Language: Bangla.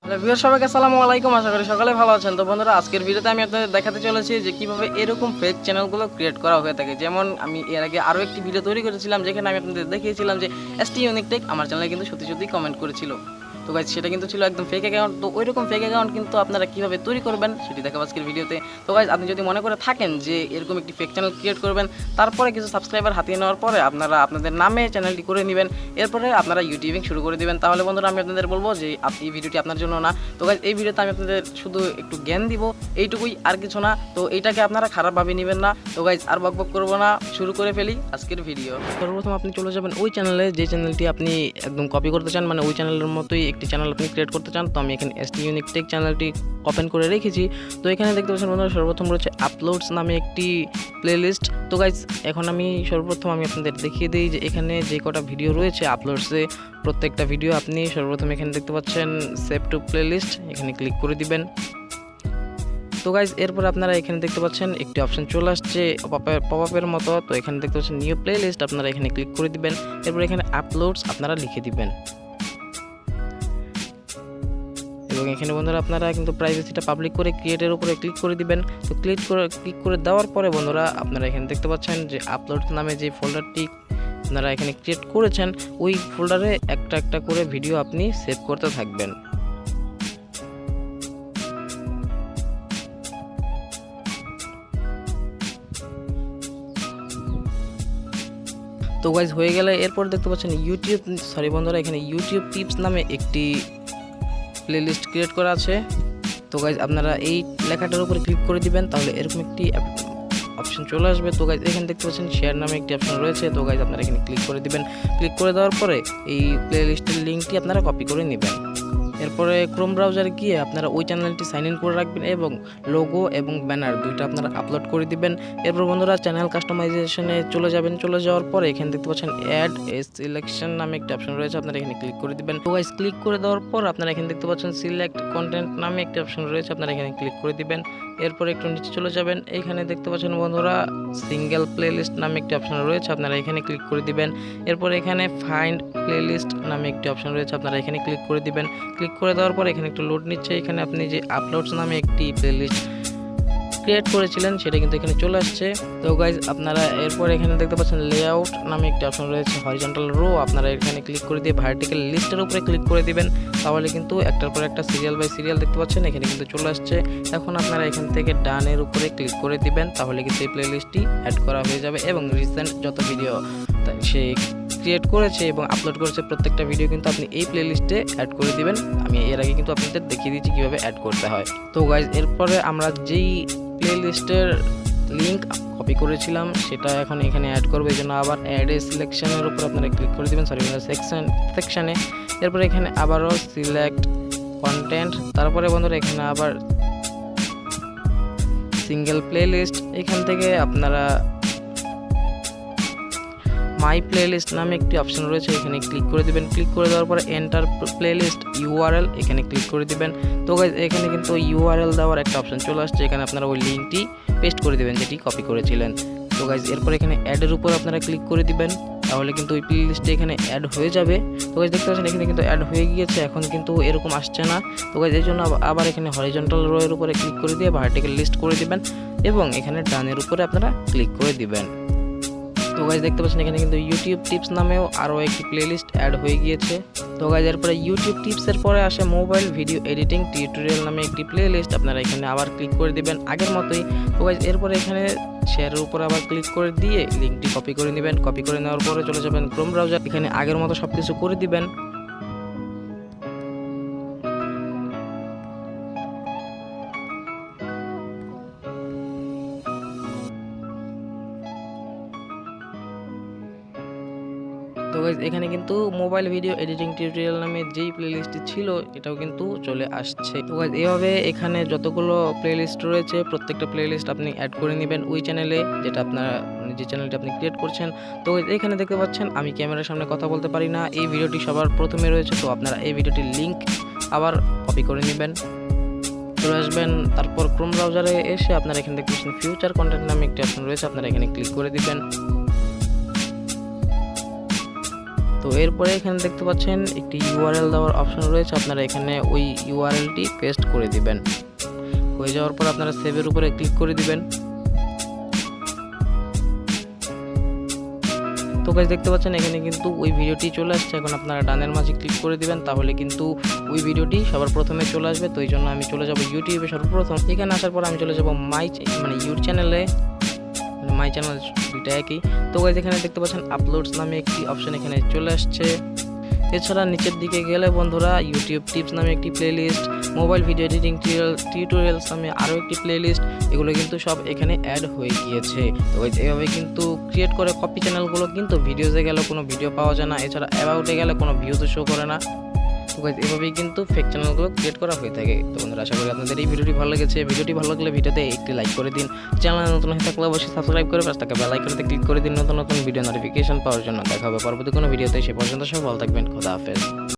ভিউয়ার সবাইকে আসসালামু আলাইকুম। আশা করি সকালে ভালো আছেন। তো বন্ধুরা, আজকের ভিডিওতে আমি আপনাদের দেখাতে চলেছি যে কিভাবে এরকম ফেক চ্যানেলগুলো ক্রিয়েট করা হয়ে থাকে। যেমন আমি এর আগে আরও একটি ভিডিও তৈরি করেছিলাম, যেখানে আমি আপনাদের দেখিয়েছিলাম যে এসটি ইউনিক টেক আমার চ্যানেলে কিন্তু সত্যি কমেন্ট করেছিল। তো গাইজ, সেটা কিন্তু ছিল একদম ফেক অ্যাকাউন্ট। তো ওইরকম ফেক অ্যাকাউন্ট কিন্তু আপনারা কীভাবে তৈরি করবেন সেটি দেখাবো আজকের ভিডিওতে। তো গাইজ, আপনি যদি মনে করে থাকেন যে এরকম একটি ফেক চ্যানেল ক্রিয়েট করবেন, তারপরে কিছু সাবস্ক্রাইবার হাতিয়ে নেওয়ার পরে আপনারা আপনাদের নামে চ্যানেলটি করে নেবেন, এরপরে আপনারা ইউটিউবিং শুরু করে দেবেন, তাহলে বন্ধুরা আমি আপনাদের বলবো যে এই ভিডিওটি আপনার জন্য না। তো গাইজ, এই ভিডিওতে আমি আপনাদের শুধু একটু জ্ঞান দিব, এইটুকুই, আর কিছু না। তো এইটাকে আপনারা খারাপভাবে নেবেন না। তো গাইজ, আর বকবক করবো না, শুরু করে ফেলি আজকের ভিডিও। সর্বপ্রথম আপনি চলে যাবেন ওই চ্যানেলে যে চ্যানেলটি আপনি একদম কপি করতে চান, মানে ওই চ্যানেলের মতোই একটি চ্যানেল আপনি ক্রিয়েট করতে চান। তো আমি এখানে এসটি ইউনিক টেক চ্যানেলটি ওপেন করে রেখেছি। তো এখানে দেখতে পাচ্ছেন বন্ধুরা, সর্বপ্রথম রয়েছে আপলোডস নামে একটি প্লেলিস্ট। তো গাইজ, এখন আমি সর্বপ্রথম আপনাদের দেখিয়ে দিই যে এখানে যে কটা ভিডিও রয়েছে আপলোডসে, প্রত্যেকটা ভিডিও আপনি সর্বপ্রথম এখানে দেখতে পাচ্ছেন সেভ টু প্লেলিস্ট, এখানে ক্লিক করে দিবেন। তো গাইজ, এরপর আপনারা এখানে দেখতে পাচ্ছেন একটি অপশন চলে আসছে পপ আপের মতো। তো এখানে দেখতে পাচ্ছেন নিউ প্লেলিস্ট, আপনারা এখানে ক্লিক করে দিবেন। এরপর এখানে আপলোডস আপনারা লিখে দিবেন এবং এখানে বন্ধুরা আপনারা কিন্তু প্রাইভেসিটা পাবলিক করে ক্রিয়েটের উপরে ক্লিক করে দিবেন। তো ক্লিক করে দেওয়ার পরে বন্ধুরা আপনারা এখানে দেখতে পাচ্ছেন যে আপলোড নামে যে ফোল্ডারটি আপনারা এখানে ক্রিয়েট করেছেন, ওই ফোল্ডারে একটা একটা করে ভিডিও আপনি সেভ করতে থাকবেন। তো গাইজ, হয়ে গেলে এরপর দেখতে পাচ্ছেন বন্ধুরা, এখানে ইউটিউব টিপস নামে একটি প্লেলিস্ট ক্রিয়েট করা আছে। তো গাইজ, আপনারা এই লেখাটার উপরে ক্লিক করে দিবেন, তাহলে এরকম একটি অপশন চলে আসবে। তো গাইজ, এখানে দেখতে পাচ্ছেন শেয়ার নামে একটি অপশন রয়েছে। তো গাইজ, আপনারা এখানে ক্লিক করে দিবেন। ক্লিক করে দেওয়ার পরে এই প্লেলিস্টের লিঙ্কটি আপনারা কপি করে নেবেন। এরপরে ক্রোম ব্রাউজারে গিয়ে আপনারা ওই চ্যানেলটি সাইন ইন করে রাখবেন এবং লোগো এবং ব্যানার দুইটা আপনারা আপলোড করে দিবেন। এরপর বন্ধুরা চ্যানেল কাস্টমাইজেশনে চলে যাবেন। চলে যাওয়ার পরে এখানে দেখতে পাচ্ছেন অ্যাড এ সিলেকশন নামে একটা অপশন রয়েছে, আপনারা এখানে ক্লিক করে দিবেন। তো গাইস, ক্লিক করে দেওয়ার পর আপনারা এখানে দেখতে পাচ্ছেন সিলেক্ট কন্টেন্ট নামে একটা অপশন রয়েছে, আপনারা এখানে ক্লিক করে দিবেন। এরপর একটু নিচে চলে যাবেন, এখানে দেখতে পাচ্ছেন বন্ধুরা সিঙ্গেল প্লেলিস্ট নামে একটি অপশন রয়েছে, আপনারা এখানে ক্লিক করে দিবেন। এরপর এখানে ফাইন্ড প্লেলিস্ট নামে একটি অপশন রয়েছে, আপনারা এখানে ক্লিক করে দিবেন। ক্লিক করে দেওয়ার পর এখানে একটু লোড নিচ্ছে, এখানে আপনি যে আপলোডস নামে একটি প্লেলিস্ট ক্রিয়েট করেছিলেন সেটা কিন্তু এখানে চলে আসছে। তো গাইজ, আপনারা এরপর এখানে দেখতে পাচ্ছেন লেআউট নামে একটি অপশন রয়েছে, হরিজন্টাল রো, আপনারা এখানে ক্লিক করে দিয়ে ভার্টিক্যাল লিস্টের উপরে ক্লিক করে দিবেন, তাহলে কিন্তু একটার পর একটা সিরিয়াল বাই সিরিয়াল দেখতে পাচ্ছেন এখানে কিন্তু চলে আসছে। এখন আপনারা এখান থেকে ডানের উপরে ক্লিক করে দিবেন, তাহলে কিন্তু এই প্লেলিস্টটি অ্যাড করা হয়ে যাবে এবং রিসেন্ট যত ভিডিও সে ক্রিয়েট করেছে এবং আপলোড করেছে প্রত্যেকটা ভিডিও কিন্তু আপনি এই প্লেলিস্টে অ্যাড করে দিবেন। আমি এর আগে কিন্তু আপনাদের দেখিয়ে দিচ্ছি কীভাবে অ্যাড করতে হয়। তো গাইজ, এরপরে আমরা যেই প্লেলিস্টের লিঙ্ক কপি করেছিলাম সেটা এখন এখানে অ্যাড করবো, এই জন্য আবার অ্যাড এ সিলেকশনের উপর আপনারা ক্লিক করে দেবেন, সেকশনে। এরপরে এখানে আবারও সিলেক্ট কন্টেন্ট, তারপরে বন্ধুরা এখানে আবার সিঙ্গেল প্লেলিস্ট, এখান থেকে আপনারা মাই প্লেলিস্ট নামে একটি অপশন রয়েছে, এখানে ক্লিক করে দিবেন। ক্লিক করে দেওয়ার পরে এন্টার প্লেলিস্ট ইউআরএল, এখানে ক্লিক করে দিবেন। তো গাইজ, এখানে কিন্তু ইউআরএল দেওয়ার একটা অপশন চলে আসছে, এখানে আপনারা ওই লিঙ্কটি পেস্ট করে দিবেন যেটি কপি করেছিলেন। তো গাইজ, এরপর এখানে অ্যাডের উপর আপনারা ক্লিক করে দিবেন, তাহলে কিন্তু ওই প্লেলিস্টে এখানে অ্যাড হয়ে যাবে। তো গাইজ, দেখতে পাচ্ছেন এখানে কিন্তু অ্যাড হয়ে গিয়েছে, এখন কিন্তু এরকম আসছে না। তো গাইজ, এই জন্য আবার এখানে হরিজন্টাল রো এর উপরে ক্লিক করে দিয়ে ভার্টিক্যাল লিস্ট করে দিবেন এবং এখানে ডানের উপরে আপনারা ক্লিক করে দিবেন। তো গাইজ, দেখতে পাচ্ছেন এখানে কিন্তু ইউটিউব টিপস নামেও আরও একটি প্লেলিস্ট অ্যাড হয়ে গিয়েছে। তো গাইজ, এরপরে ইউটিউব টিপসের পরে আসে মোবাইল ভিডিও এডিটিং টিউটোরিয়াল নামে একটি প্লেলিস্ট, আপনারা এখানে আবার ক্লিক করে দিবেন আগের মতোই। তো গাইজ, এরপরে এখানে শেয়ারের উপর আবার ক্লিক করে দিয়ে লিঙ্কটি কপি করে নেবেন। কপি করে নেওয়ার পরে চলে যাবেন ক্রোম ব্রাউজার, এখানে আগের মতো সব কিছু করে দিবেন। তো গাইজ, এখানে কিন্তু মোবাইল ভিডিও এডিটিং টিউটোরিয়াল নামে যেই প্লেলিস্টটি ছিল এটাও কিন্তু চলে আসছে। তো গাইজ, এইভাবে এখানে যতগুলো প্লেলিস্ট রয়েছে প্রত্যেকটা প্লেলিস্ট আপনি অ্যাড করে নেবেন ওই চ্যানেলে, যেটা আপনার যে চ্যানেলটি আপনি ক্রিয়েট করছেন। তো এখানে দেখতে পাচ্ছেন আমি ক্যামেরার সামনে কথা বলতে পারি না, এই ভিডিওটি সবার প্রথমে রয়েছে। তো আপনারা এই ভিডিওটির লিঙ্ক আবার কপি করে নেবেন, চলে আসবেন। তারপর ক্রোম ব্রাউজারে এসে আপনারা এখানে দেখতে পাচ্ছেন ফিউচার কন্টেন্ট নামে একটি অপশন রয়েছে, আপনারা এখানে ক্লিক করে দিবেন। তো এরপরে এখানে দেখতে পাচ্ছেন একটি ইউআরএল দেওয়ার অপশন রয়েছে, আপনারা এখানে ওই ইউআরএলটি পেস্ট করে দিবেন। হয়ে যাওয়ার পর আপনারা সেভের উপরে ক্লিক করে দিবেন। তো গাইস দেখতে পাচ্ছেন এখানে কিন্তু ওই ভিডিওটি চলে আসছে। এখন আপনারা ডানের মাঝে ক্লিক করে দিবেন, তাহলে কিন্তু ওই ভিডিওটি সবার প্রথমে চলে আসবে। তো এই জন্য আমি চলে যাব ইউটিউবে সর্বপ্রথম। এখানে আসার পর আমি চলে যাব ইউর চ্যানেলে, মাই চ্যানেল দুইটা একই। তো গাইস এখানে দেখতে পাচ্ছেন আপলোডস নামে একটি অপশন এখানে চলে আসছে। এছাড়া নিচের দিকে গেলে বন্ধুরা ইউটিউব টিপস নামে একটি playlist, mobile video editing tutorials নামে আরও একটি প্লেলিস্ট, এগুলো কিন্তু সব এখানে অ্যাড হয়ে গিয়েছে। তো এইভাবে কিন্তু ক্রিয়েট করে কপি চ্যানেলগুলো কিন্তু ভিডিওতে গেলে কোনো ভিডিও পাওয়া যায় না, এছাড়া অ্যাবাউটে গেলে কোনো ভিউতে শো করে না। তো গাইস এভাবেই কিন্তু ফেক চ্যানেলগুলো ক্রিয়েট করা হয়ে থাকে। তো বন্ধুরা আশা করি আপনাদের এই ভিডিওটি ভালো লেগেছে। ভিডিওটি ভালো লাগলে ভিডিওতে একটি লাইক করে দিন, চ্যানেলে নতুন হয়ে থাকলে অবশ্যই সাবস্ক্রাইব করে পাশে বেল আইকনটিতে ক্লিক করে দিন নতুন নতুন ভিডিও নোটিফিকেশন পাওয়ার জন্য। দেখা হবে পরবর্তী কোনো ভিডিওতে, সে পর্যন্ত সবাই ভালো থাকবেন। খোদা হাফেজ।